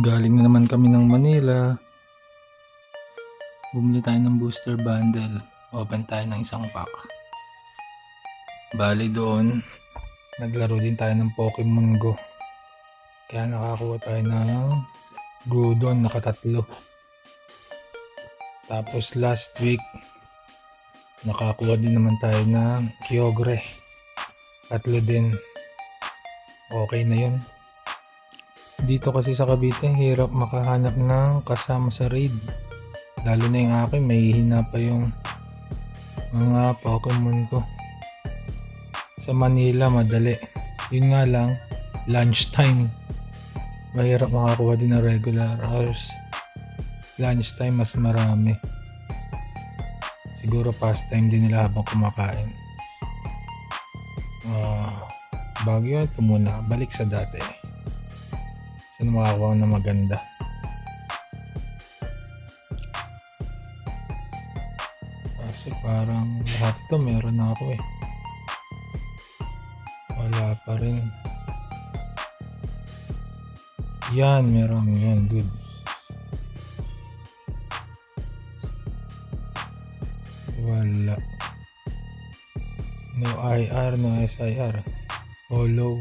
Galing na naman kami ng Manila. Bumili tayo ng booster bundle. Open tayo ng isang pack. Bali doon, naglaro din tayo ng Pokemon Go. Kaya nakakuha tayo ng Groudon, nakatatlo. Tapos last week, nakakuha din naman tayo ng Kyogre. Tatlo din. Okay na yun. Dito kasi sa Cavite, hirap makahanap ng kasama sa raid. Lalo na yung akin, may hina pa yung mga Pokemon ko. Sa Manila, madali. Yun nga lang, lunchtime. Mahirap makakuha din ng regular hours. Lunchtime, mas marami. Siguro pastime din nila habang kumakain. Bago yun, ito muna. Balik sa dati. Saan makakuha na maganda? Kasi parang lahat ito meron na ako eh. Wala pa rin. Yan, meron yan. Good. Wala. No IR, no SIR. Hollow.